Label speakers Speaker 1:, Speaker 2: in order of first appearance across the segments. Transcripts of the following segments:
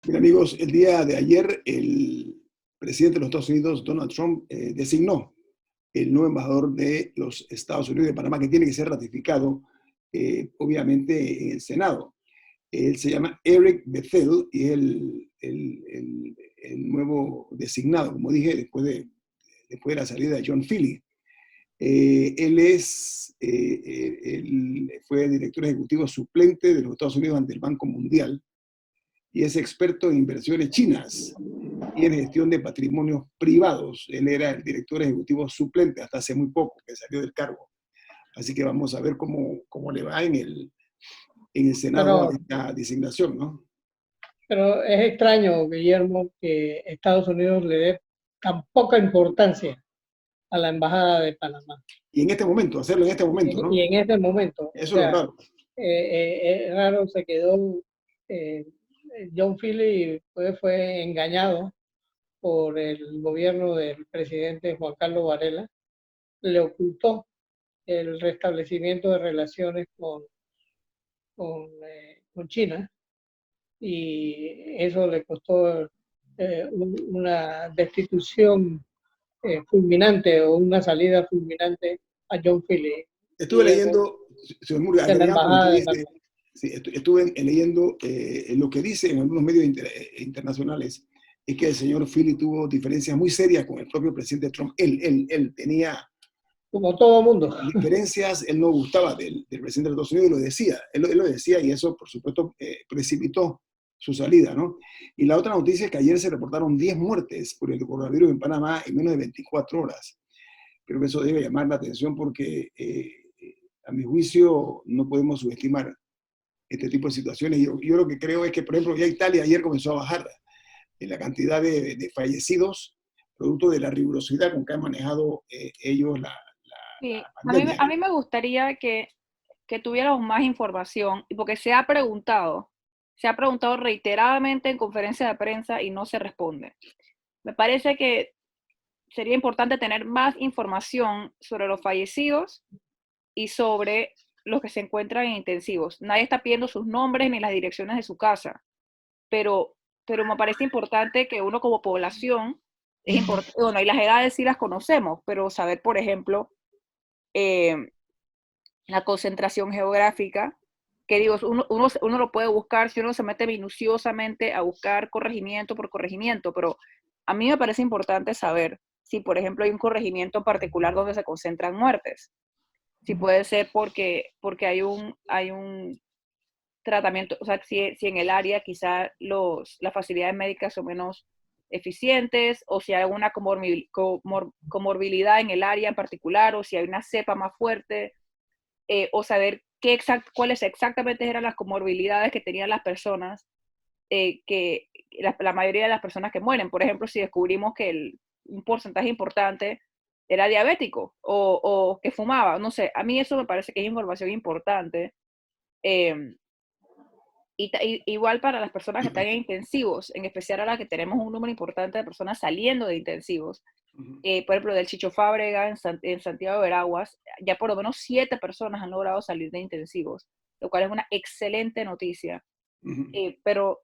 Speaker 1: Bien, amigos, el día de ayer el presidente de los Estados Unidos, Donald Trump, designó el nuevo embajador de los Estados Unidos de Panamá, que tiene que ser ratificado, obviamente, en el Senado. Él se llama Eric Bethel y es el nuevo designado, como dije, después de la salida de John Philly. Él fue director ejecutivo suplente de los Estados Unidos ante el Banco Mundial y es experto en inversiones chinas y en gestión de patrimonios privados. Él era el director ejecutivo suplente hasta hace muy poco que salió del cargo. Así que vamos a ver cómo le va en el Senado
Speaker 2: Pero,
Speaker 1: esta designación, ¿no?
Speaker 2: pero es extraño, Guillermo, que Estados Unidos le dé tan poca importancia a la Embajada de Panamá.
Speaker 1: Y en este momento, hacerlo en este momento,
Speaker 2: Y
Speaker 1: ¿no?
Speaker 2: en este momento, o
Speaker 1: Eso es lo
Speaker 2: sea,
Speaker 1: raro.
Speaker 2: raro se quedó, eh, John Philly fue engañado por el gobierno del presidente Juan Carlos Varela, le ocultó el restablecimiento de relaciones con China y eso le costó una destitución fulminante o una salida fulminante a John Philly,
Speaker 1: Estuve
Speaker 2: Guillermo,
Speaker 1: leyendo, señor Murga,
Speaker 2: de la
Speaker 1: agregando lo que
Speaker 2: Embajada de
Speaker 1: dice,
Speaker 2: Panamá.
Speaker 1: sí, estuve leyendo lo que dice en algunos medios internacionales, es que el señor Philly tuvo diferencias muy serias con el propio presidente Trump. Él tenía
Speaker 2: Como todo mundo.
Speaker 1: diferencias, él no gustaba del presidente de Estados Unidos y lo decía, él lo decía y eso, por supuesto, precipitó su salida, ¿no? Y la otra noticia es que ayer se reportaron 10 muertes por el coronavirus en Panamá en menos de 24 horas. Creo que eso debe llamar la atención porque, a mi juicio, no podemos subestimar este tipo de situaciones. Yo lo que creo es que, por ejemplo, ya Italia ayer comenzó a bajar en la cantidad de fallecidos, producto de la rigurosidad con que han manejado ellos la
Speaker 3: Sí,
Speaker 1: pandemia.
Speaker 3: a mí me gustaría que tuviéramos más información, porque se ha preguntado reiteradamente en conferencias de prensa y no se responde. Me parece que sería importante tener más información sobre los fallecidos y sobre los que se encuentran en intensivos. Nadie está pidiendo sus nombres ni las direcciones de su casa, pero, pero me parece importante que uno como población, bueno, y las edades sí las conocemos, pero saber, por ejemplo, eh, la concentración geográfica, que digo, uno lo puede buscar si uno se mete minuciosamente a buscar corregimiento por corregimiento, pero a mí me parece importante saber si, por ejemplo, hay un corregimiento particular donde se concentran muertes. Si puede ser porque hay un tratamiento, o sea, si en el área quizá las facilidades médicas son menos eficientes, o si hay alguna comorbilidad en el área en particular, o si hay una cepa más fuerte, o saber cuáles exactamente eran las comorbilidades que tenían las personas, que la mayoría de las personas que mueren. Por ejemplo, si descubrimos que un porcentaje importante era diabético o que fumaba, no sé, a mí eso me parece que es información importante. Eh, Igual para las personas que están en intensivos, en especial ahora que tenemos un número importante de personas saliendo de intensivos, por ejemplo, del Chicho Fábrega en Santiago de Veraguas, ya por lo menos 7 personas han logrado salir de intensivos, lo cual es una excelente noticia. Pero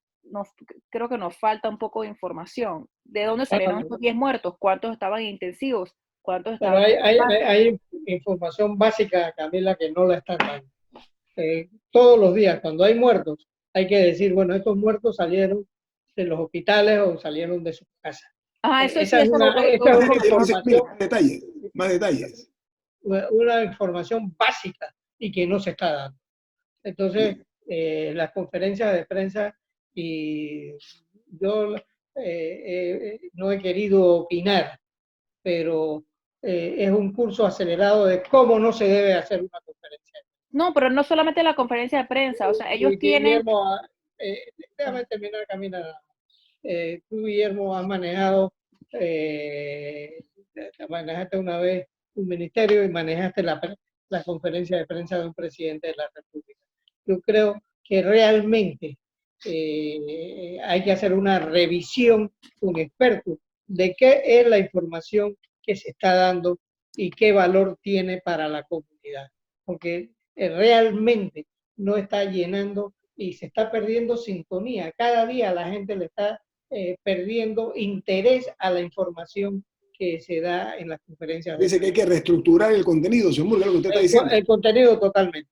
Speaker 3: creo que nos falta un poco de información. ¿De dónde salieron
Speaker 2: Bueno,
Speaker 3: estos 10 muertos? ¿Cuántos estaban en intensivos? ¿Cuántos
Speaker 2: pero
Speaker 3: estaban en hospitales?
Speaker 2: hay información básica, Camila, que no la están dando. Todos los días, cuando hay muertos, hay que decir, bueno, estos muertos salieron de los hospitales o salieron de sus casas.
Speaker 3: Ajá, eso sí,
Speaker 2: Esa es
Speaker 3: eso
Speaker 2: esta es
Speaker 3: lo
Speaker 2: una
Speaker 1: Mira,
Speaker 2: información,
Speaker 1: más detalles.
Speaker 2: una información básica y que no se está dando. Entonces, las conferencias de prensa, y yo no he querido opinar, pero es un curso acelerado de cómo no se debe hacer una conferencia.
Speaker 3: No, pero no solamente la conferencia de prensa, o sea, ellos tienen...
Speaker 2: Guillermo, déjame terminar, Camila. Tú, Guillermo, has manejado, eh, manejaste una vez un ministerio y manejaste la conferencia de prensa de un presidente de la República. Yo creo que realmente hay que hacer una revisión con expertos de qué es la información que se está dando y qué valor tiene para la comunidad, porque realmente no está llenando y se está perdiendo sintonía. Cada día la gente le está perdiendo interés a la información que se da en las conferencias.
Speaker 1: Dice que hay que reestructurar el contenido, señor Murga, lo que usted está diciendo.
Speaker 2: El contenido totalmente.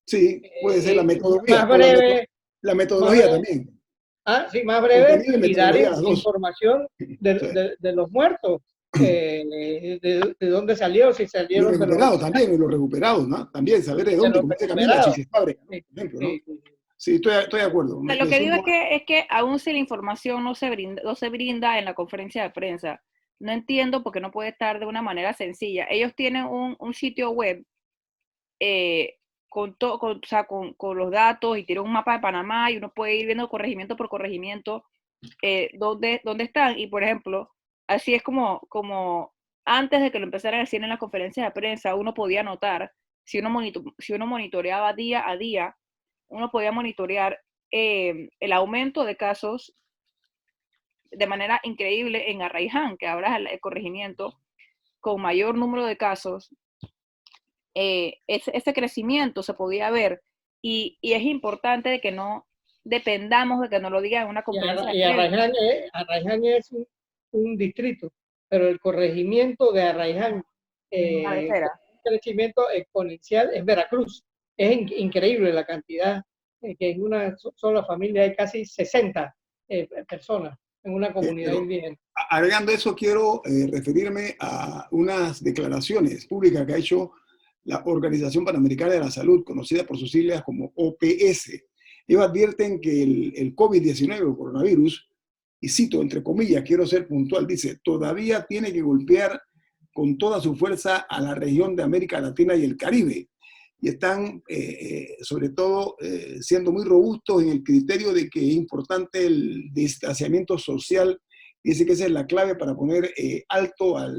Speaker 1: Sí, puede ser la metodología.
Speaker 2: Más breve.
Speaker 1: La metodología también.
Speaker 2: Sí, más breve y dar información
Speaker 1: sí.
Speaker 2: de los muertos. De dónde salió, si salieron
Speaker 1: los recuperados también, y los recuperados, ¿no? También saber de dónde, como dice Camila, Chichistabre, ¿no? Por ejemplo, ¿no? Sí, estoy de acuerdo.
Speaker 3: Lo que digo es que aún si la información no se brinda en la conferencia de prensa, no entiendo por qué no puede estar de una manera sencilla. Ellos tienen un sitio web con los datos y tienen un mapa de Panamá y uno puede ir viendo corregimiento por corregimiento dónde están. Y, por ejemplo, así es como antes de que lo empezaran a decir en las conferencias de prensa, uno podía notar, si uno monitoreaba día a día, uno podía monitorear el aumento de casos de manera increíble en Arraiján, que ahora es el corregimiento con mayor número de casos. Ese crecimiento se podía ver y es importante de que no dependamos de que nos lo digan en una conferencia.
Speaker 2: Y Arraiján es un distrito, pero el corregimiento de Arraiján, un crecimiento exponencial es Veracruz. Es increíble la cantidad, que en una sola familia hay casi 60 personas en una comunidad indígena.
Speaker 1: Agregando eso, quiero referirme a unas declaraciones públicas que ha hecho la Organización Panamericana de la Salud, conocida por sus siglas como OPS. Ellos advierten que el COVID-19 o coronavirus, y cito entre comillas, quiero ser puntual, dice, todavía tiene que golpear con toda su fuerza a la región de América Latina y el Caribe. Y están, sobre todo, siendo muy robustos en el criterio de que es importante el distanciamiento social. Dice que esa es la clave para poner alto al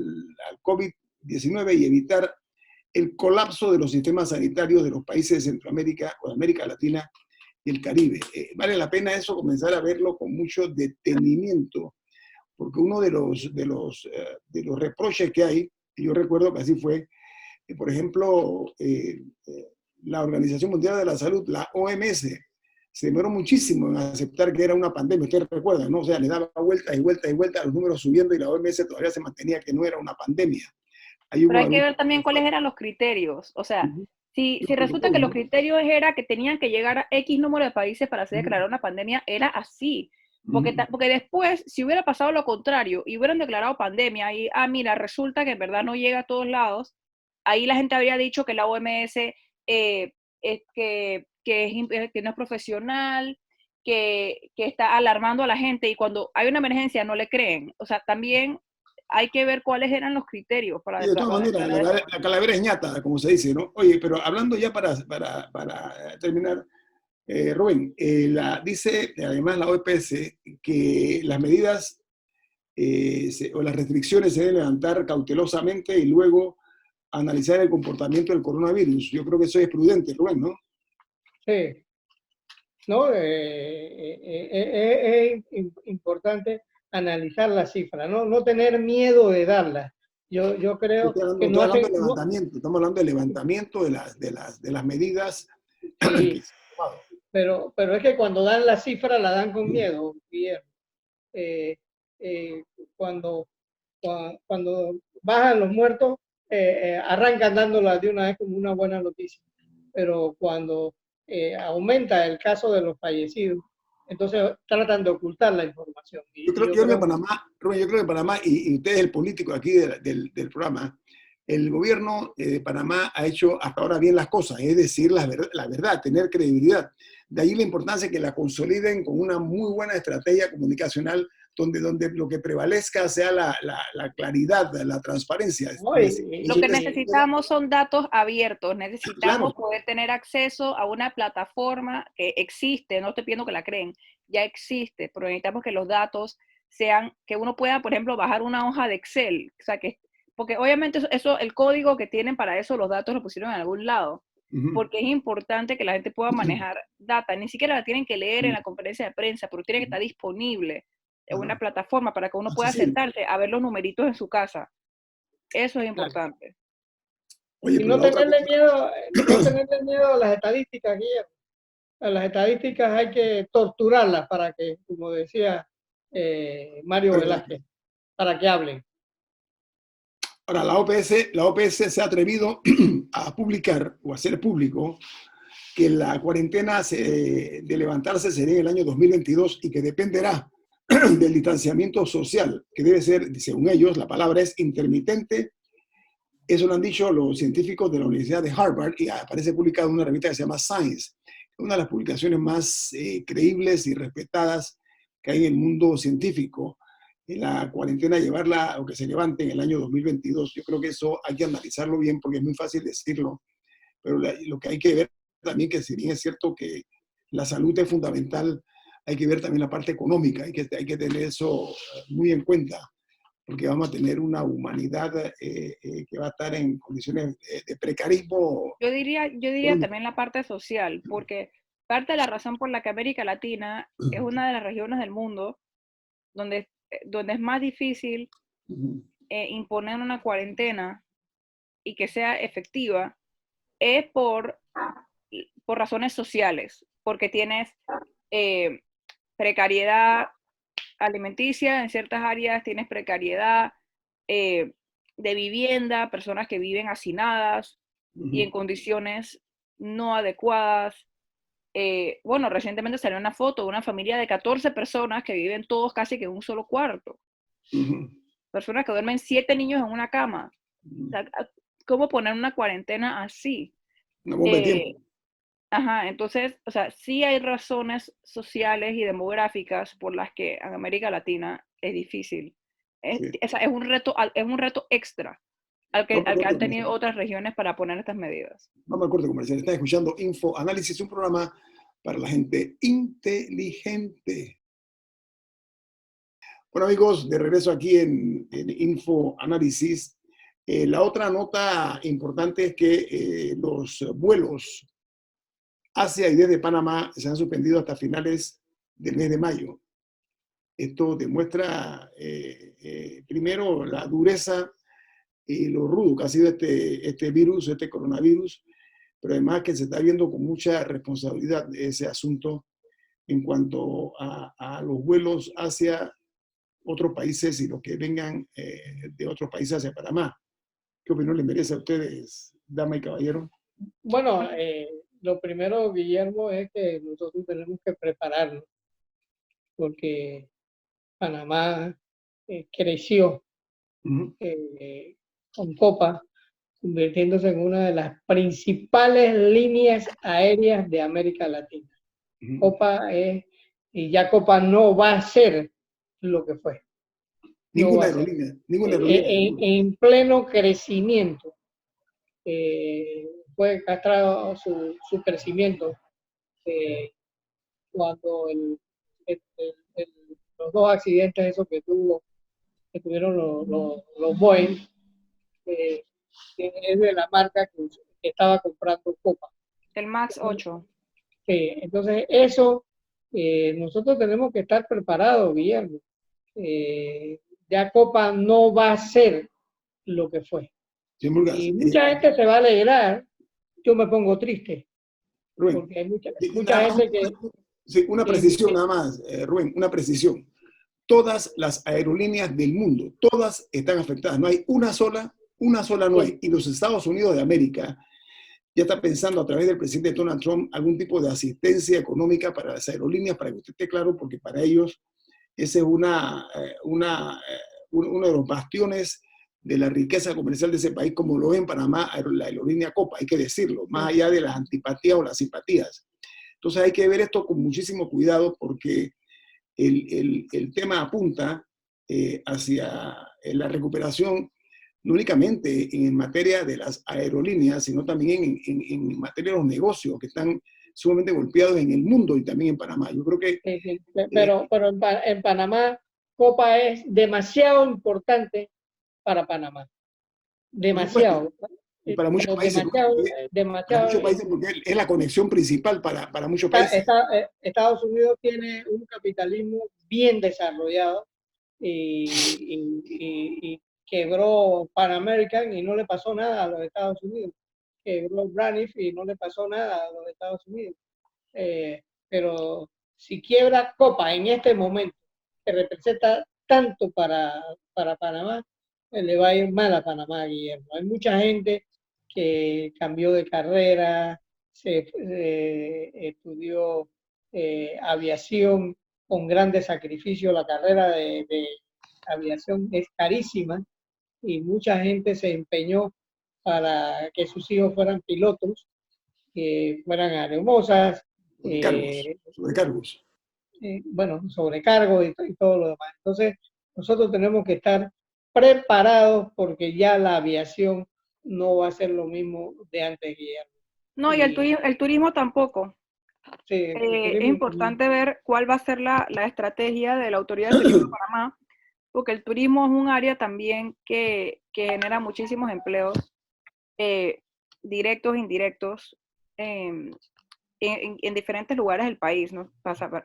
Speaker 1: COVID-19 y evitar el colapso de los sistemas sanitarios de los países de Centroamérica o de América Latina y el Caribe. Vale la pena eso comenzar a verlo con mucho detenimiento, porque uno de los reproches que hay, y yo recuerdo que así fue, por ejemplo, la Organización Mundial de la Salud, la OMS, se demoró muchísimo en aceptar que era una pandemia. Ustedes recuerdan, ¿no? O sea, le daba vueltas y vueltas y vueltas, los números subiendo y la OMS todavía se mantenía que no era una pandemia.
Speaker 3: Pero hay que ver también cuáles eran los criterios. O sea, si resulta que los criterios era que tenían que llegar a X número de países para ser declarada una pandemia, era así. Porque después, si hubiera pasado lo contrario y hubieran declarado pandemia y, mira, resulta que en verdad no llega a todos lados, ahí la gente habría dicho que la OMS es que no es profesional, que está alarmando a la gente y cuando hay una emergencia no le creen. O sea, también hay que ver cuáles eran los criterios para
Speaker 1: de todas maneras, la calavera es ñata, como se dice, ¿no? Oye, pero hablando ya para terminar, Rubén, dice además la OPS que las medidas o las restricciones se deben levantar cautelosamente y luego analizar el comportamiento del coronavirus. Yo creo que eso es prudente, Rubén, ¿no?
Speaker 2: Sí. No, es importante analizar las cifras, no tener miedo de darlas. Yo creo que no hacen...
Speaker 1: Estamos hablando de levantamiento de las medidas.
Speaker 2: Sí, pero es que cuando dan la cifra la dan con miedo, Guillermo. Cuando bajan los muertos, arrancan dándolas de una vez como una buena noticia. Pero cuando aumenta el caso de los fallecidos, entonces tratan de ocultar la información.
Speaker 1: Yo creo que Panamá, y usted es el político aquí del programa, el gobierno de Panamá ha hecho hasta ahora bien las cosas, es decir, la verdad, tener credibilidad. De ahí la importancia de que la consoliden con una muy buena estrategia comunicacional donde lo que prevalezca sea la claridad, la transparencia.
Speaker 3: Lo que necesitamos son datos abiertos, necesitamos poder tener acceso a una plataforma que existe, no estoy pidiendo que la creen, ya existe, pero necesitamos que los datos sean, que uno pueda, por ejemplo, bajar una hoja de Excel, o sea, porque obviamente eso, el código que tienen para eso, los datos lo pusieron en algún lado, porque es importante que la gente pueda manejar data, ni siquiera la tienen que leer en la conferencia de prensa, pero tiene que estar disponible en una plataforma para que uno pueda sentarse a ver los numeritos en su casa. Eso es importante.
Speaker 2: Oye, y no tenerle miedo a las estadísticas, Guillermo. a las estadísticas hay que torturarlas para que, como decía Mario Velázquez, para que hablen.
Speaker 1: Ahora, la OPS se ha atrevido a publicar o a hacer público que la cuarentena de levantarse sería en el año 2022 y que dependerá del distanciamiento social, que debe ser, según ellos, la palabra es intermitente. Eso lo han dicho los científicos de la Universidad de Harvard y aparece publicado en una revista que se llama Science, una de las publicaciones más creíbles y respetadas que hay en el mundo científico. La cuarentena, llevarla o que se levante en el año 2022. Yo creo que eso hay que analizarlo bien porque es muy fácil decirlo, pero lo que hay que ver también, que si bien es cierto que la salud es fundamental, hay que ver también la parte económica, hay que tener eso muy en cuenta, porque vamos a tener una humanidad que va a estar en condiciones de precarismo.
Speaker 3: Yo diría también la parte social, porque parte de la razón por la que América Latina es una de las regiones del mundo donde es más difícil imponer una cuarentena y que sea efectiva es por razones sociales, porque tienes precariedad alimenticia en ciertas áreas, tienes precariedad de vivienda, personas que viven hacinadas y en condiciones no adecuadas. Bueno, recientemente salió una foto de una familia de 14 personas que viven todos casi que en un solo cuarto. Personas que duermen 7 niños en una cama. O sea, ¿cómo poner una cuarentena así?
Speaker 1: Una bomba de tiempo.
Speaker 3: Ajá, entonces, o sea, sí hay razones sociales y demográficas por las que en América Latina es difícil.
Speaker 1: Sí.
Speaker 3: Es un reto extra al que han tenido otras regiones para poner estas medidas.
Speaker 1: Vamos al corte comercial. Están escuchando Info Análisis, un programa para la gente inteligente. Bueno, amigos, de regreso aquí en Info Análisis. La otra nota importante es que los vuelos hacia y desde Panamá se han suspendido hasta finales del mes de mayo. Esto demuestra, primero, la dureza y lo rudo que ha sido este virus, este coronavirus, pero además que se está viendo con mucha responsabilidad ese asunto en cuanto a los vuelos hacia otros países y los que vengan de otros países hacia Panamá. ¿Qué opinión les merece a ustedes, dama y caballero?
Speaker 2: Bueno, lo primero, Guillermo, es que nosotros tenemos que prepararnos, porque Panamá creció con Copa, convirtiéndose en una de las principales líneas aéreas de América Latina. Copa es, y ya Copa no va a ser lo que fue.
Speaker 1: Ninguna aerolínea.
Speaker 2: En pleno crecimiento. Fue castrado su crecimiento cuando los dos accidentes esos que tuvieron los Boeing, es de la marca que estaba comprando Copa.
Speaker 3: El MAX 8.
Speaker 2: Entonces eso, nosotros tenemos que estar preparados, Guillermo. Ya Copa no va a ser lo que fue.
Speaker 1: Sí, Murgas,
Speaker 2: y mucha gente se va a alegrar, yo me pongo triste.
Speaker 1: Rubén,
Speaker 2: porque hay mucha gente que...
Speaker 1: Sí, una precisión nada más, Rubén, una precisión. Todas las aerolíneas del mundo, todas están afectadas. No hay una sola no hay. Y los Estados Unidos de América ya está pensando a través del presidente Donald Trump algún tipo de asistencia económica para las aerolíneas, para que usted esté claro, porque para ellos ese es uno de los bastiones de la riqueza comercial de ese país, como lo es en Panamá la aerolínea Copa, hay que decirlo, más allá de las antipatías o las simpatías. Entonces hay que ver esto con muchísimo cuidado porque el tema apunta hacia la recuperación no únicamente en materia de las aerolíneas, sino también en materia de los negocios que están sumamente golpeados en el mundo y también en Panamá. Yo creo que...
Speaker 2: Sí. Pero en Panamá, Copa es demasiado importante para Panamá. Demasiado.
Speaker 1: Y para muchos países,
Speaker 2: demasiado,
Speaker 1: para muchos países, porque es la conexión principal para muchos países.
Speaker 2: Estados Unidos tiene un capitalismo bien desarrollado y quebró Pan American y no le pasó nada a los Estados Unidos. Quebró Braniff y no le pasó nada a los Estados Unidos. pero si quiebra Copa en este momento, que representa tanto para Panamá, le va a ir mal a Panamá, Guillermo. Hay mucha gente que cambió de carrera, estudió aviación con grandes sacrificios. La carrera de aviación es carísima y mucha gente se empeñó para que sus hijos fueran pilotos, que fueran aeromosas,
Speaker 1: sobrecargos.
Speaker 2: Bueno, sobrecargo y todo lo demás. Entonces, nosotros tenemos que estar preparados porque ya la aviación no va a ser lo mismo de antes, Guillermo.
Speaker 3: No, y el turismo tampoco.
Speaker 2: Sí,
Speaker 3: Es importante ver cuál va a ser la estrategia de la Autoridad de Turismo de Panamá, porque el turismo es un área también que genera muchísimos empleos, directos e indirectos, en diferentes lugares del país, ¿no?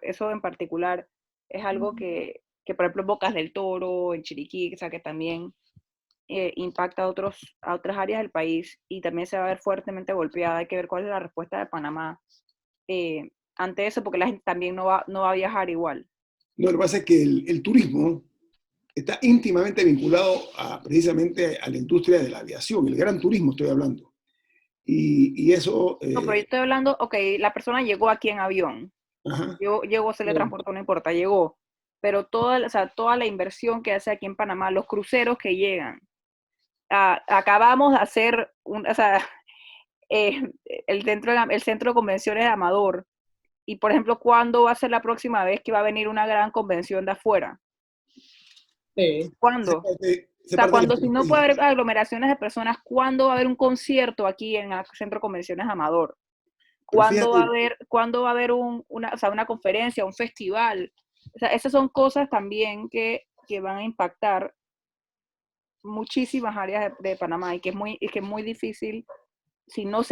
Speaker 3: Eso en particular es algo que, por ejemplo, en Bocas del Toro, en Chiriquí, o sea, que también impacta a otras áreas del país y también se va a ver fuertemente golpeada. Hay que ver cuál es la respuesta de Panamá ante eso, porque la gente también no va a viajar igual.
Speaker 1: No, lo que pasa es que el turismo está íntimamente vinculado precisamente a la industria de la aviación, el gran turismo estoy hablando. Y eso...
Speaker 3: No, pero yo estoy hablando, ok, la persona llegó aquí en avión, llegó, se le transportó, no importa, llegó, pero toda la inversión que hace aquí en Panamá, los cruceros que llegan, acabamos de hacer, el centro de convenciones de Amador, y por ejemplo, ¿cuándo va a ser la próxima vez que va a venir una gran convención de afuera?
Speaker 2: Sí.
Speaker 3: ¿Cuándo? Cuando si no puede haber aglomeraciones de personas, ¿cuándo va a haber un concierto aquí en el Centro de Convenciones Amador? ¿Cuándo va a haber una conferencia, un festival? O sea, esas son cosas también que van a impactar muchísimas áreas de Panamá y que es muy difícil, si no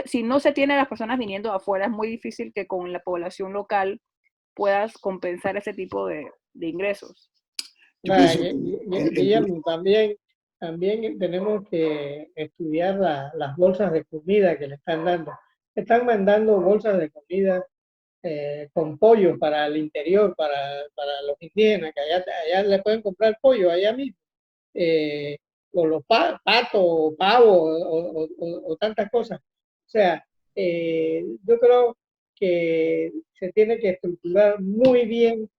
Speaker 3: se tiene las personas viniendo de afuera, es muy difícil que con la población local puedas compensar ese tipo de ingresos.
Speaker 2: Guillermo, también tenemos que estudiar las bolsas de comida que le están dando. Están mandando bolsas de comida con pollo para el interior, para los indígenas, que allá le pueden comprar pollo allá mismo. O los patos, pavos, o tantas cosas. O sea, yo creo que se tiene que estructurar muy bien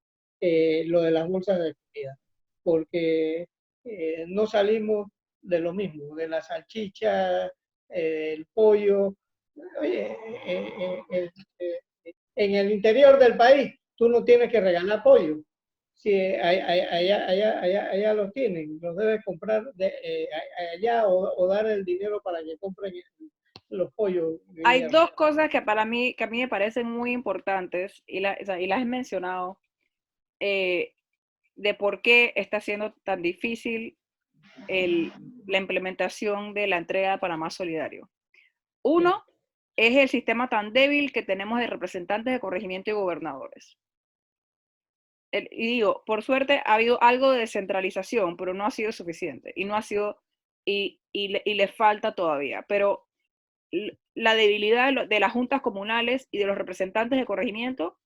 Speaker 2: lo de las bolsas de comida, porque no salimos de lo mismo, de la salchicha, el pollo. Oye, en el interior del país tú no tienes que regalar pollo. Si allá los tienen, los debes comprar allá o dar el dinero para que compren los pollos.
Speaker 3: Hay dos cosas que a mí me parecen muy importantes y las he mencionado, de por qué está siendo tan difícil la implementación de la entrega de Panamá Solidario. Uno, es el sistema tan débil que tenemos de representantes de corregimiento y gobernadores. Y digo, por suerte ha habido algo de descentralización, pero no ha sido suficiente y no ha sido, y le falta todavía. Pero la debilidad de las juntas comunales y de los representantes de corregimiento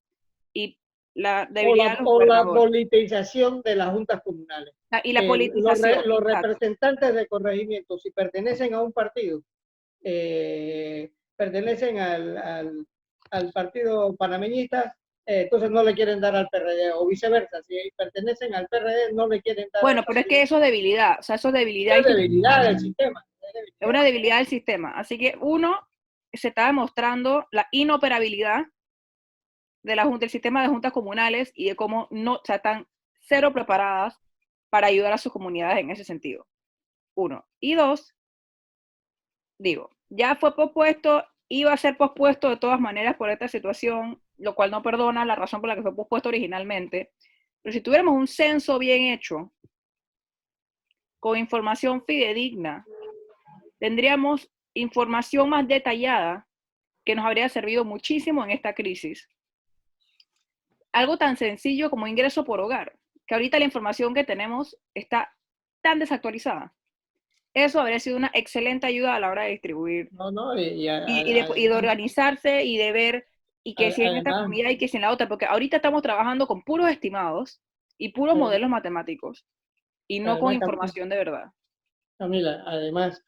Speaker 3: y la debilidad de los gobernadores.
Speaker 2: O la politización de las juntas comunales.
Speaker 3: Y la politización.
Speaker 2: Los representantes de corregimiento, si pertenecen a un partido, pertenecen al partido panameñista, entonces no le quieren dar al PRD, o viceversa, si pertenecen al PRD no le quieren dar.
Speaker 3: Bueno, pero es que eso es debilidad, o sea, eso es debilidad.
Speaker 2: Es debilidad del sistema.
Speaker 3: Es una debilidad del sistema. Así que se está demostrando la inoperabilidad del sistema de juntas comunales y de cómo están cero preparadas para ayudar a sus comunidades en ese sentido. Uno. Y dos, ya fue pospuesto, iba a ser pospuesto de todas maneras por esta situación, lo cual no perdona la razón por la que fue pospuesto originalmente. Pero si tuviéramos un censo bien hecho, con información fidedigna, tendríamos información más detallada que nos habría servido muchísimo en esta crisis. Algo tan sencillo como ingreso por hogar, que ahorita la información que tenemos está tan desactualizada. Eso habría sido una excelente ayuda a la hora de distribuir.
Speaker 2: Y
Speaker 3: de organizarse y de ver y que si en esta
Speaker 2: Además,
Speaker 3: comunidad y que si en la otra, porque ahorita estamos trabajando con puros estimados y puros modelos matemáticos y no con
Speaker 2: además,
Speaker 3: información de verdad.
Speaker 2: Camila, además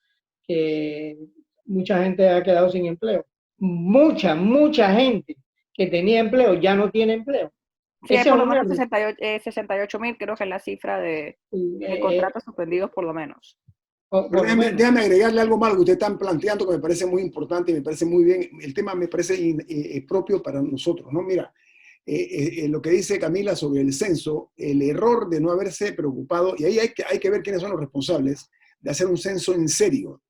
Speaker 2: que mucha gente ha quedado sin empleo. Mucha gente que tenía empleo ya no tiene empleo.
Speaker 3: Sí, hay
Speaker 2: Ese es
Speaker 3: por lo
Speaker 2: un
Speaker 3: menos
Speaker 2: orden.
Speaker 3: 68.000, creo que es la cifra de
Speaker 2: Eh,
Speaker 3: contratos suspendidos por lo menos.
Speaker 2: por
Speaker 1: Pero
Speaker 2: lo menos.
Speaker 1: déjame agregarle algo más que ustedes están planteando que me parece muy importante y me parece muy bien. El tema me parece propio para nosotros, ¿no? Mira, lo que dice Camila sobre el censo, el error de no haberse preocupado, y ahí hay que ver quiénes son los responsables de hacer un censo en serio.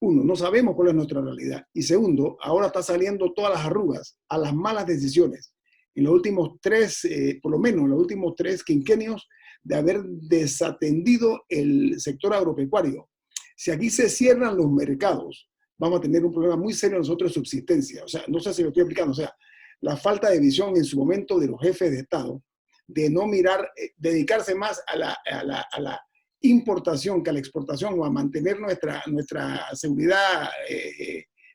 Speaker 1: Uno, no sabemos cuál es nuestra realidad. Y segundo, ahora está saliendo todas las arrugas a las malas decisiones. En los últimos tres, por lo menos en los últimos tres quinquenios, de haber desatendido el sector agropecuario. Si aquí se cierran los mercados, vamos a tener un problema muy serio nosotros de subsistencia. O sea, no sé si lo estoy explicando. O sea, la falta de visión en su momento de los jefes de Estado, de no mirar, dedicarse más a la importación que a la exportación o a mantener nuestra seguridad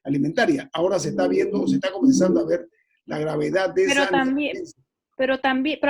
Speaker 1: alimentaria. Ahora se está viendo, se está comenzando a ver la gravedad de
Speaker 3: Pero
Speaker 1: esa
Speaker 3: también,
Speaker 1: negligencia.
Speaker 3: pero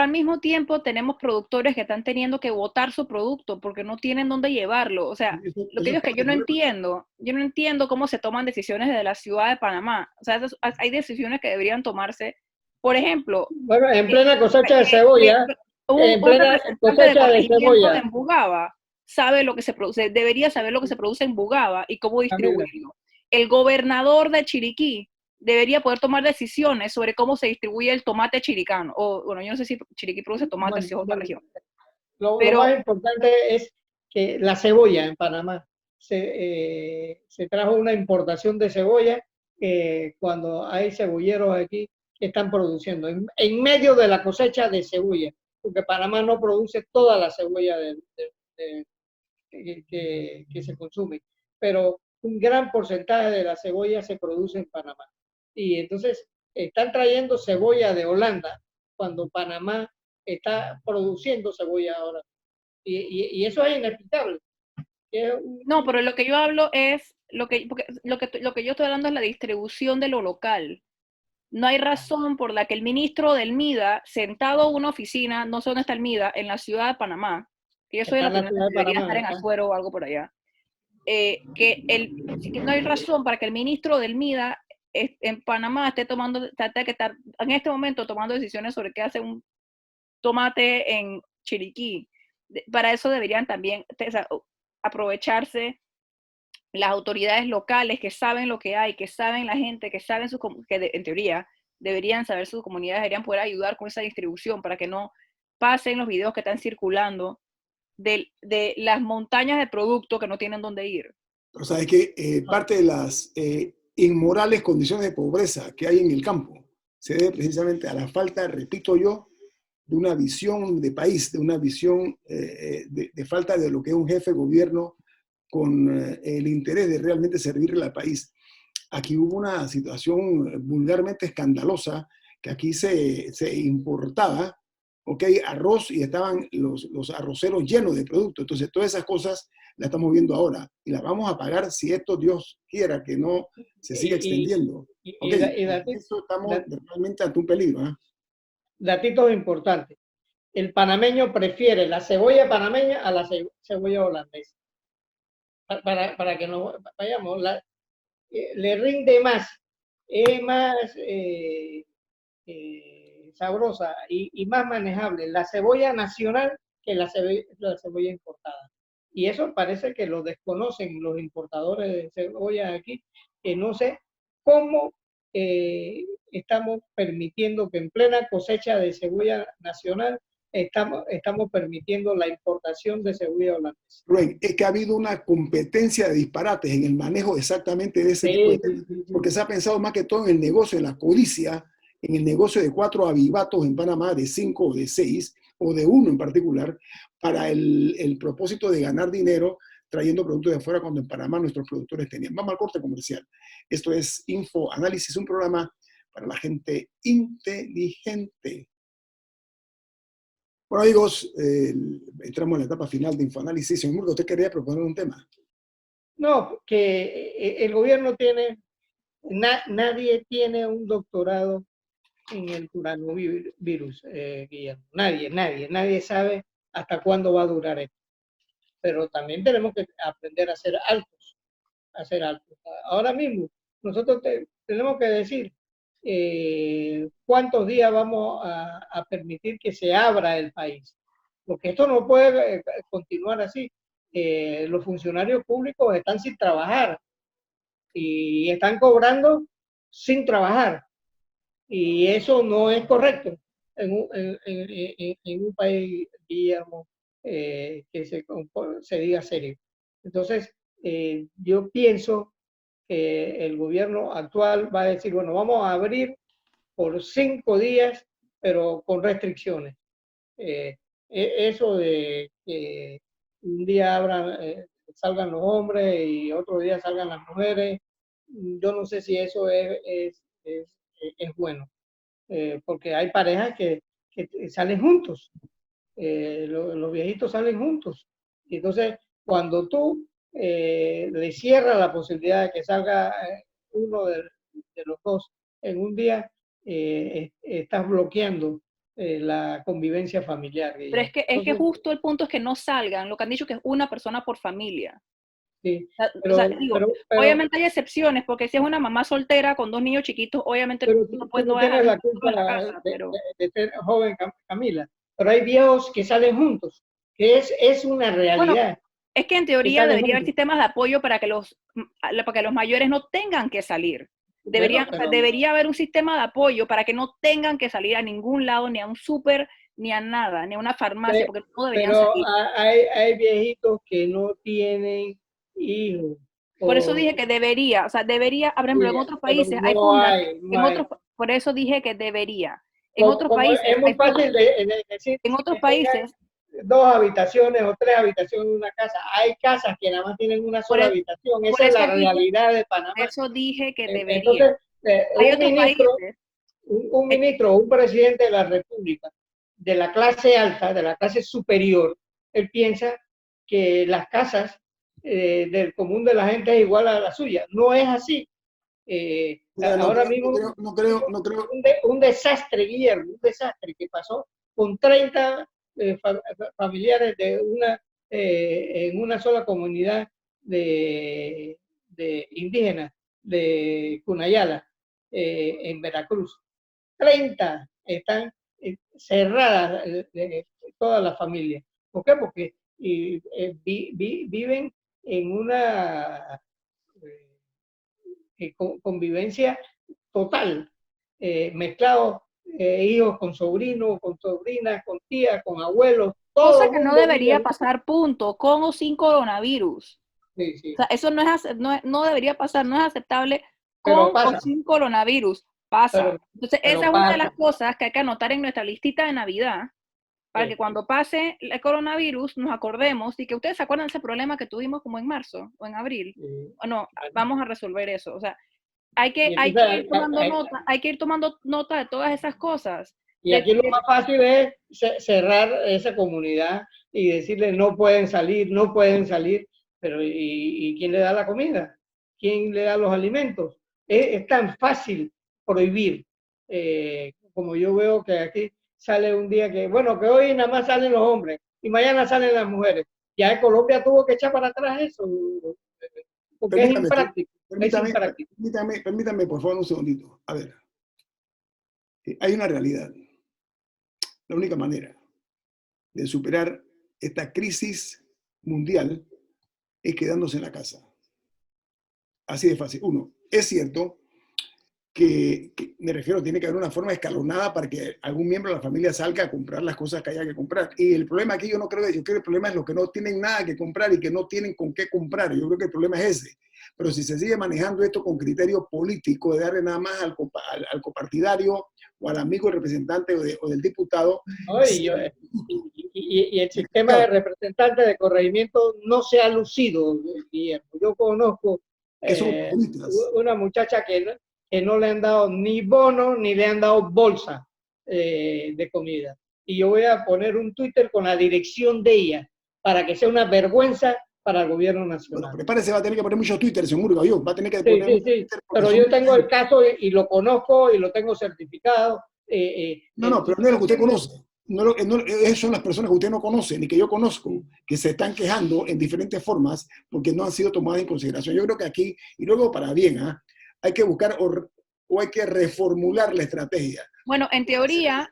Speaker 3: al mismo tiempo tenemos productores que están teniendo que botar su producto porque no tienen dónde llevarlo. O sea, lo que digo es que yo no entiendo cómo se toman decisiones desde la ciudad de Panamá. O sea, hay decisiones que deberían tomarse. Por ejemplo,
Speaker 2: Bueno, en plena cosecha de cebolla, en
Speaker 3: un
Speaker 2: plena
Speaker 3: representante del
Speaker 2: cosecha de
Speaker 3: corregimiento de
Speaker 2: cebolla,
Speaker 3: Embugaba sabe lo que se produce, debería saber lo que se produce en Bugaba y cómo
Speaker 2: Camila,
Speaker 3: distribuirlo. El gobernador de Chiriquí debería poder tomar decisiones sobre cómo se distribuye el tomate chiricano. O, bueno, yo no sé si Chiriquí produce tomate, si es otra
Speaker 2: bueno,
Speaker 3: región.
Speaker 2: lo
Speaker 3: Pero,
Speaker 2: más importante es que la cebolla en Panamá se trajo una importación de cebolla cuando hay cebolleros aquí que están produciendo en medio de la cosecha de cebolla, porque Panamá no produce toda la cebolla de, que se consume, pero un gran porcentaje de la cebolla se produce en Panamá. Y entonces están trayendo cebolla de Holanda cuando Panamá está produciendo cebolla ahora. Y eso es inexplicable.
Speaker 3: no, pero lo que yo hablo es, lo que yo estoy hablando es la distribución de lo local. No hay razón por la que el ministro del MIDA, sentado en una oficina, no sé dónde está el MIDA, en la ciudad de Panamá, que yo soy de
Speaker 2: Está
Speaker 3: la
Speaker 2: en la
Speaker 3: opinión de
Speaker 2: ciudad
Speaker 3: que
Speaker 2: de
Speaker 3: debería
Speaker 2: Panamá.
Speaker 3: estar en Azuero o algo por allá, que no hay razón para que el ministro del MIDA en Panamá esté que estar en este momento tomando decisiones sobre qué hace un tomate en Chiriquí. Para eso deberían también aprovecharse las autoridades locales que saben lo que hay, que saben la gente, que saben en teoría deberían saber sus comunidades, deberían poder ayudar con esa distribución para que no pasen los videos que están circulando de las montañas de producto que no tienen dónde ir.
Speaker 1: O sea, es que parte de las inmorales condiciones de pobreza que hay en el campo se debe precisamente a la falta, repito yo, de una visión de país, de una visión de falta de lo que es un jefe de gobierno con el interés de realmente servirle al país. Aquí hubo una situación vulgarmente escandalosa, que aquí se importaba, ok, arroz y estaban los arroceros llenos de productos. Entonces, todas esas cosas las estamos viendo ahora y las vamos a pagar si esto Dios quiera que no se siga extendiendo. Ok, eso estamos realmente ante un peligro.
Speaker 2: Datitos importantes. El panameño prefiere la cebolla panameña a la cebolla holandesa. Para que no vayamos, le rinde más, es más sabrosa y más manejable la cebolla nacional que la cebolla importada. Y eso parece que lo desconocen los importadores de cebolla aquí, que no sé cómo estamos permitiendo que en plena cosecha de cebolla nacional estamos permitiendo la importación de cebolla holandesa.
Speaker 1: Rubén, es que ha habido una competencia de disparates en el manejo exactamente de ese tipo de temas, porque se ha pensado más que todo en el negocio de la codicia, en el negocio de 4 avivatos en Panamá, de 5 o de 6, o de 1 en particular, para el propósito de ganar dinero trayendo productos de afuera cuando en Panamá nuestros productores tenían. Vamos al corte comercial. Esto es Info Análisis, un programa para la gente inteligente. Bueno, amigos, entramos en la etapa final de Infoanálisis. Señor Murga, ¿usted quería proponer un tema?
Speaker 2: No, que el gobierno tiene, nadie tiene un doctorado en el coronavirus, Guillermo. Nadie sabe hasta cuándo va a durar esto. Pero también tenemos que aprender a hacer altos, Ahora mismo, nosotros tenemos que decir cuántos días vamos a permitir que se abra el país, porque esto no puede continuar así. Los funcionarios públicos están sin trabajar y están cobrando sin trabajar, y eso no es correcto en un país, Guillermo, que se diga serio. Entonces, yo pienso que el gobierno actual va a decir, bueno, vamos a abrir por 5 días, pero con restricciones. Eso de que un día salgan los hombres y otro día salgan las mujeres, yo no sé si eso es bueno, porque hay parejas que salen juntos, los viejitos salen juntos. Y entonces, cuando tú le cierras la posibilidad de que salga uno de los dos en un día, estás bloqueando la convivencia familiar.
Speaker 3: Pero es que justo el punto es que no salgan, lo que han dicho que es una persona por familia.
Speaker 2: Sí,
Speaker 3: o sea, digo, obviamente hay excepciones, porque si es una mamá soltera con 2 niños chiquitos, obviamente
Speaker 2: no tienes la culpa de ser joven, Camila, pero hay viejos que salen juntos, que es una realidad.
Speaker 3: Bueno, es que en teoría debería haber sistemas de apoyo para que los mayores no tengan que salir. Debería haber un sistema de apoyo para que no tengan que salir a ningún lado, ni a un súper, ni a nada, ni a una farmacia, porque no deberían salir.
Speaker 2: Hay viejitos que no tienen hijos.
Speaker 3: Por eso dije que debería, por ejemplo, en otros países por eso dije que debería. En otros países
Speaker 2: es muy fácil decir.
Speaker 3: En otros países
Speaker 2: 2 habitaciones o 3 habitaciones en una casa. Hay casas que nada más tienen una sola habitación. Esa es la realidad de Panamá.
Speaker 3: Por eso dije que debería.
Speaker 2: Entonces, un ministro o un presidente de la República, de la clase alta, de la clase superior, él piensa que las casas del común de la gente es igual a la suya. No es así. Ahora mismo
Speaker 1: no creo.
Speaker 2: Un desastre, Guillermo, un desastre que pasó con 30 familiares en una sola comunidad de indígenas de Cunayala, en Veracruz. 30 están cerradas todas las familias. ¿Por qué? Porque viven en una convivencia total, mezclados, hijos con sobrinos, con sobrinas, con tías, con abuelos.
Speaker 3: Cosa que no debería pasar, punto, con o sin coronavirus.
Speaker 2: Sí, sí.
Speaker 3: O sea, eso no debería pasar, no es aceptable con o sin coronavirus. Pasa. Entonces, esa es una de las cosas que hay que anotar en nuestra listita de Navidad, para que cuando pase el coronavirus nos acordemos, y que ustedes se acuerdan de ese problema que tuvimos como en marzo o en abril. Bueno, vamos a resolver eso. O sea, hay que ir tomando nota de todas esas cosas.
Speaker 2: Y aquí lo más fácil es cerrar esa comunidad y decirle no pueden salir, pero ¿y quién le da la comida? ¿Quién le da los alimentos? Es tan fácil prohibir, como yo veo que aquí sale un día que hoy nada más salen los hombres y mañana salen las mujeres. Ya Colombia tuvo que echar para atrás eso, porque es impráctico.
Speaker 1: Permítame, por favor, un segundito. A ver, hay una realidad. La única manera de superar esta crisis mundial es quedándose en la casa. Así de fácil. Uno, es cierto que me refiero, tiene que haber una forma escalonada para que algún miembro de la familia salga a comprar las cosas que haya que comprar. Y el problema aquí yo creo que el problema es los que no tienen nada que comprar y que no tienen con qué comprar. Yo creo que el problema es ese. Pero si se sigue manejando esto con criterio político, de darle nada más al copartidario o al amigo del representante o del diputado.
Speaker 2: Y el sistema de representantes de corregimiento no se ha lucido, Guillermo. Yo conozco una muchacha que no le han dado ni bono ni le han dado bolsa de comida. Y yo voy a poner un Twitter con la dirección de ella para que sea una vergüenza para el gobierno nacional.
Speaker 1: Bueno, prepárese, va a tener que poner muchos Twitter, seguro, va a tener que
Speaker 2: poner sí. Pero yo tengo el caso y lo conozco y lo tengo certificado.
Speaker 1: No, pero no es lo que usted conoce. Esas son las personas que usted no conoce, ni que yo conozco, que se están quejando en diferentes formas porque no han sido tomadas en consideración. Yo creo que aquí, y luego para bien, hay que buscar o hay que reformular la estrategia.
Speaker 3: Bueno, en teoría,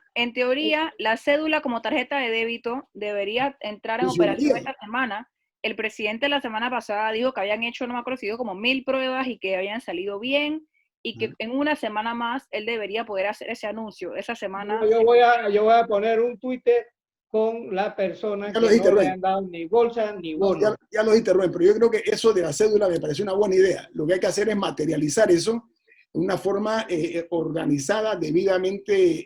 Speaker 3: la cédula como tarjeta de débito debería entrar en operación esta semana. El presidente la semana pasada dijo que habían hecho, no me acuerdo si dijo como 1000 pruebas y que habían salido bien y que en una semana más él debería poder hacer ese anuncio. Esa semana.
Speaker 2: Yo voy a poner un Twitter con la persona que no le han dado ni bolsa ni bono.
Speaker 1: Ya lo dijiste, Rubén, pero yo creo que eso de la cédula me parece una buena idea. Lo que hay que hacer es materializar eso de una forma organizada, debidamente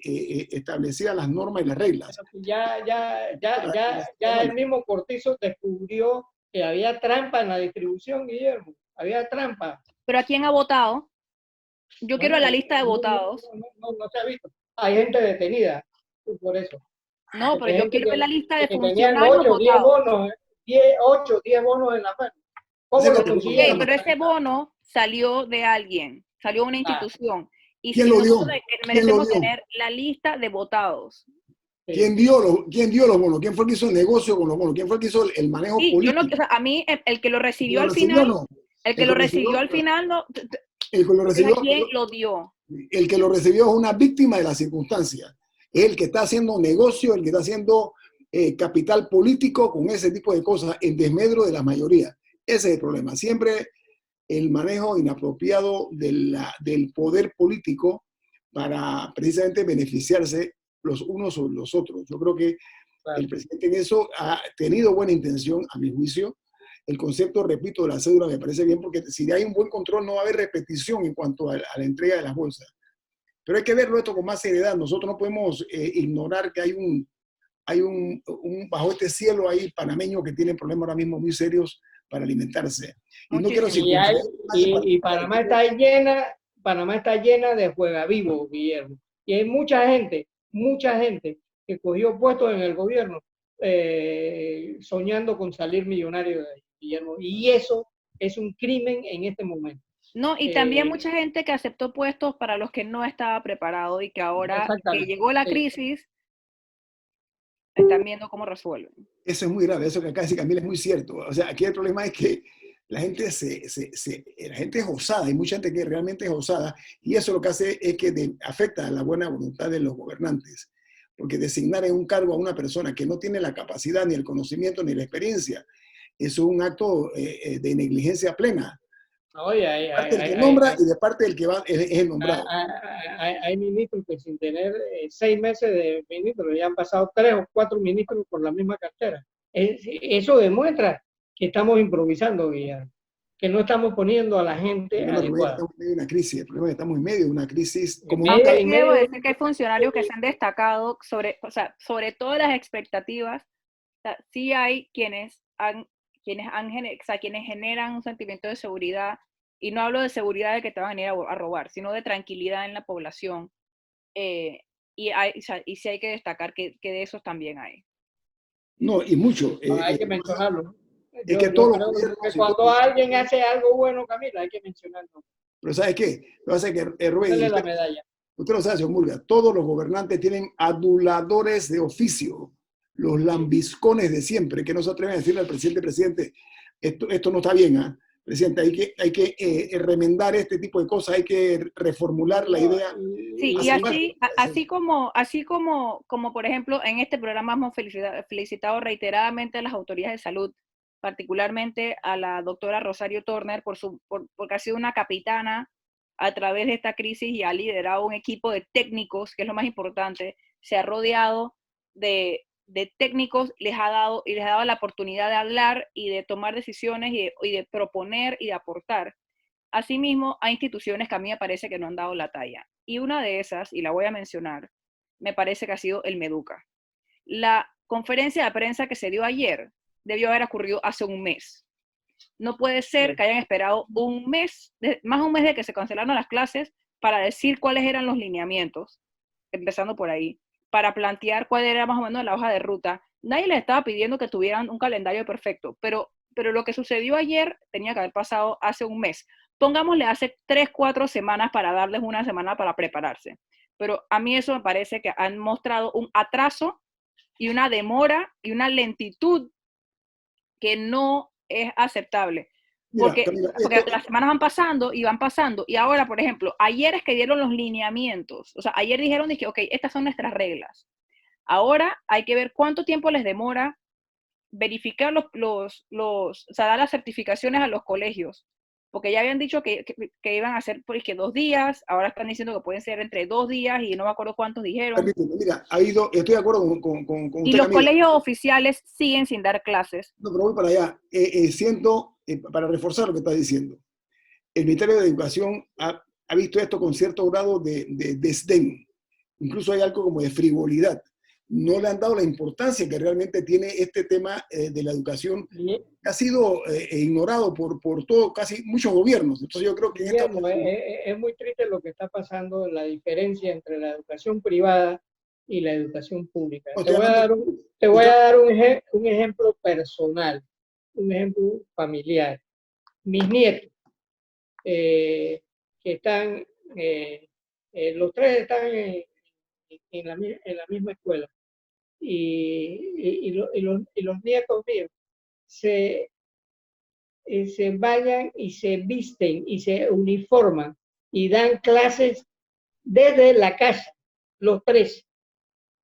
Speaker 1: establecida las normas y las reglas.
Speaker 2: Ya el mismo Cortizo descubrió que había trampa en la distribución, Guillermo. Había trampa.
Speaker 3: ¿Pero a quién ha votado? Yo quiero la lista de votados.
Speaker 2: No se ha visto. Hay gente detenida por eso.
Speaker 3: No, pero yo quiero ver la lista de
Speaker 2: funcionarios 8, 10 bonos, 8, 10 bonos en la mano. ¿Cómo lo consiguieron?
Speaker 3: Pero ese bono salió de alguien, salió de una institución. Y
Speaker 1: ¿quién lo dio?
Speaker 3: Merecemos tener la lista de votados.
Speaker 1: ¿Quién dio los bonos? ¿Quién fue el que hizo el negocio con los bonos? ¿Quién fue el que hizo el manejo político?
Speaker 3: Yo no, o sea, a mí, el que lo recibió al final, el que lo recibió al final, no.
Speaker 1: El que lo recibió,
Speaker 3: ¿quién lo dio?
Speaker 1: El que lo recibió es una víctima de las circunstancias. Es el que está haciendo negocio, el que está haciendo capital político con ese tipo de cosas, en desmedro de la mayoría. Ese es el problema. Siempre el manejo inapropiado del poder político para precisamente beneficiarse los unos sobre los otros. Yo creo que el presidente en eso ha tenido buena intención, a mi juicio. El concepto, repito, de la cédula me parece bien porque si hay un buen control no va a haber repetición en cuanto a la entrega de las bolsas. Pero hay que verlo esto con más seriedad. Nosotros no podemos ignorar que hay un bajo este cielo hay panameños que tienen problemas ahora mismo muy serios para alimentarse. Y no quiero
Speaker 2: y Panamá está llena de juegavivos, Guillermo. Y hay mucha gente que cogió puestos en el gobierno soñando con salir millonario de ahí, Guillermo. Y eso es un crimen en este momento.
Speaker 3: No, y también mucha gente que aceptó puestos para los que no estaba preparado y que ahora que llegó la crisis están viendo cómo resuelven.
Speaker 1: Eso es muy grave, eso que acá dice Camila es muy cierto. O sea, aquí el problema es que la gente la gente es osada, hay mucha gente que realmente es osada, y eso lo que hace es que afecta a la buena voluntad de los gobernantes, porque designar en un cargo a una persona que no tiene la capacidad, ni el conocimiento, ni la experiencia, es un acto de negligencia plena.
Speaker 2: Oye,
Speaker 1: de parte del que nombra y de parte del que es el nombrado.
Speaker 2: Hay ministros que sin tener 6 meses de ministro ya han pasado 3 o 4 ministros por la misma cartera. Eso demuestra que estamos improvisando, Guillermo, que no estamos poniendo a la gente adecuada.
Speaker 1: Estamos en medio de una crisis, el problema es que estamos en medio de una crisis.
Speaker 3: Como nunca debo decir que hay funcionarios que se han destacado sobre todas las expectativas. O sea, sí hay quienes generan un sentimiento de seguridad, y no hablo de seguridad de que te van a venir a robar, sino de tranquilidad en la población, y sí hay que destacar que de esos también hay.
Speaker 1: No, y mucho.
Speaker 2: Hay que mencionarlo.
Speaker 1: Es que
Speaker 2: cuando alguien hace algo bueno, Camila, hay que mencionarlo.
Speaker 1: Pero ¿sabes qué? Lo que hace que Rubén,
Speaker 2: la medalla.
Speaker 1: Usted lo sabe, señor Murga, todos los gobernantes tienen aduladores de oficio, los lambiscones de siempre, que no se atreven a decirle al presidente, esto no está bien, ¿eh? Presidente, hay que remendar este tipo de cosas, hay que reformular la idea.
Speaker 3: Sí, y así como por ejemplo en este programa hemos felicitado reiteradamente a las autoridades de salud, particularmente a la doctora Rosario Turner porque ha sido una capitana a través de esta crisis y ha liderado un equipo de técnicos, que es lo más importante, se ha rodeado de técnicos, les ha dado la oportunidad de hablar y de tomar decisiones y de proponer y de aportar. Asimismo, hay instituciones que a mí me parece que no han dado la talla. Y una de esas, y la voy a mencionar, me parece que ha sido el Meduca. La conferencia de prensa que se dio ayer debió haber ocurrido hace un mes. No puede ser que hayan esperado un mes, más de un mes de que se cancelaron las clases, para decir cuáles eran los lineamientos, empezando por ahí, para plantear cuál era más o menos la hoja de ruta. Nadie les estaba pidiendo que tuvieran un calendario perfecto, pero lo que sucedió ayer tenía que haber pasado hace un mes. Pongámosle hace 3, 4 semanas para darles una semana para prepararse. pero a mí eso me parece que han mostrado un atraso y una demora y una lentitud que no es aceptable.
Speaker 1: Mira,
Speaker 3: Porque,
Speaker 1: Camila,
Speaker 3: porque las semanas van pasando, y ahora, por ejemplo, ayer es que dieron los lineamientos, o sea, ayer dijeron, dije, ok, estas son nuestras reglas. Ahora hay que ver cuánto tiempo les demora verificar o sea, dar las certificaciones a los colegios, porque ya habían dicho que iban a ser por que 2 días, ahora están diciendo que pueden ser entre 2 días y no me acuerdo cuántos dijeron.
Speaker 1: mira, estoy de acuerdo con
Speaker 3: Y
Speaker 1: usted,
Speaker 3: los
Speaker 1: Camila.
Speaker 3: colegios oficiales siguen sin dar clases.
Speaker 1: No, pero voy para allá. Siento, para reforzar lo que está diciendo, el Ministerio de Educación ha visto esto con cierto grado de desdén. Incluso hay algo como de frivolidad. No le han dado la importancia que realmente tiene este tema de la educación, que ha sido ignorado por todo, casi muchos gobiernos. Entonces yo creo que en esta
Speaker 2: Guillermo, es muy triste lo que está pasando, la diferencia entre la educación privada y la educación pública.
Speaker 1: no,
Speaker 2: Te voy a dar un ejemplo personal, un ejemplo familiar. Mis nietos, que están, los tres están en la misma escuela, y los nietos míos se vayan y se visten y se uniforman y dan clases desde la casa. Los tres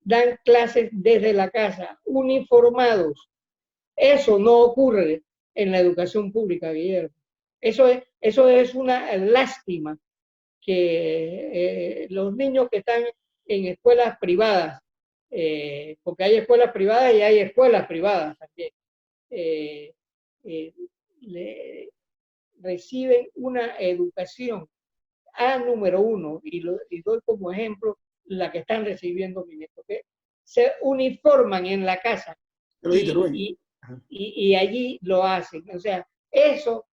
Speaker 2: dan clases desde la casa, uniformados. Eso no ocurre en la educación pública, Guillermo. Eso es una lástima que los niños que están en escuelas privadas, porque hay escuelas privadas y hay escuelas privadas también, reciben una educación número uno, y doy como ejemplo la que están recibiendo mis nietos, que se uniforman en la casa y allí lo hacen. O sea, eso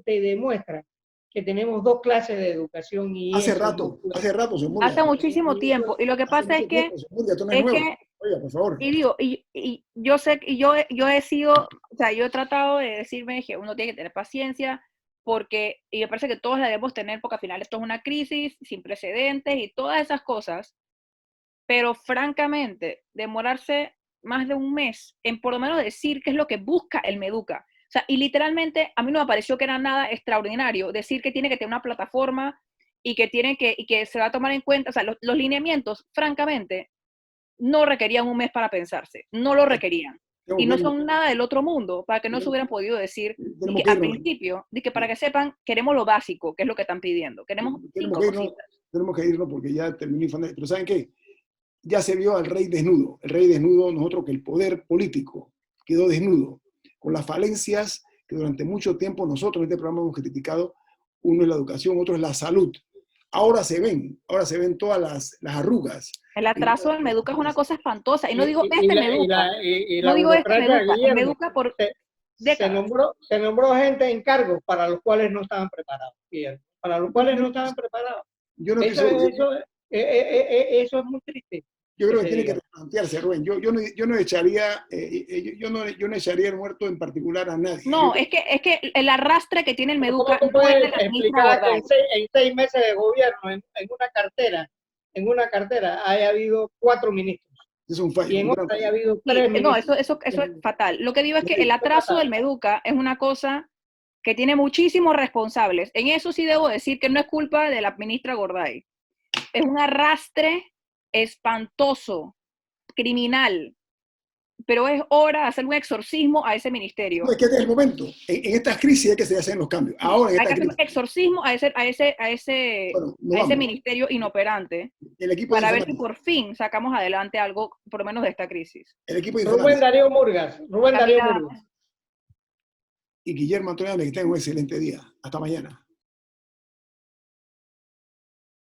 Speaker 2: te demuestra que tenemos dos clases de educación y
Speaker 1: hace
Speaker 2: eso
Speaker 1: rato,
Speaker 2: no
Speaker 1: hace rato, Zemudia.
Speaker 3: Hace muchísimo tiempo. Y lo que pasa es que,
Speaker 1: esto no es nuevo. Oiga, por favor.
Speaker 3: y digo, y yo sé que yo he sido, o sea, yo he tratado de decirme que uno tiene que tener paciencia, porque, y me parece que todos la debemos tener, porque al final esto es una crisis sin precedentes y todas esas cosas, pero francamente, demorarse más de un mes en por lo menos decir qué es lo que busca el Meduca. O sea, y literalmente a mí no me pareció que era nada extraordinario decir que tiene que tener una plataforma y que se va a tomar en cuenta, o sea, los lineamientos, francamente, no requerían un mes para pensarse, no lo requerían. Y no son nada del otro mundo, para que no se hubieran podido decir que al principio, de que para que sepan, queremos lo básico, que es lo que están pidiendo. Queremos 5 cositas.
Speaker 1: Tenemos que irnos porque ya terminó Infonavit. Pero ¿saben qué? Ya se vio al rey desnudo. El rey desnudo, nosotros que el poder político quedó desnudo, con las falencias que durante mucho tiempo nosotros en este programa hemos criticado. Uno es la educación, otro es la salud. Ahora se ven todas las arrugas.
Speaker 3: El atraso del Meduca es una cosa espantosa. Y no digo Meduca.
Speaker 2: No digo
Speaker 3: Meduca. El Meduca por
Speaker 2: décadas. Se nombró gente en cargos para los cuales no estaban preparados. Para los cuales no estaban preparados. Eso es muy triste.
Speaker 1: Yo creo que tiene que replantearse, Rubén. Yo no echaría el muerto en particular a nadie.
Speaker 3: No, es que el arrastre que tiene el Meduca
Speaker 2: no puede explicar que en 6 meses de gobierno, en una cartera haya habido 4 ministros.
Speaker 1: Es un fallo.
Speaker 2: Y en otra haya habido 3 ministros.
Speaker 3: No, eso es fatal. Lo que digo es que el atraso del Meduca es una cosa que tiene muchísimos responsables. En eso sí debo decir que no es culpa de la ministra Gorday. Es un arrastre espantoso, criminal, pero es hora de hacer un exorcismo a ese ministerio.
Speaker 1: No, es que este es el momento. En estas crisis hay que se hacen los cambios. Ahora
Speaker 3: hay que hacer un exorcismo a ese ministerio inoperante para ver si por fin sacamos adelante algo, por lo menos de esta crisis.
Speaker 1: El equipo de
Speaker 2: Rubén Darío Murgas.
Speaker 1: Y Guillermo Antonio, que tengan un excelente día. Hasta mañana.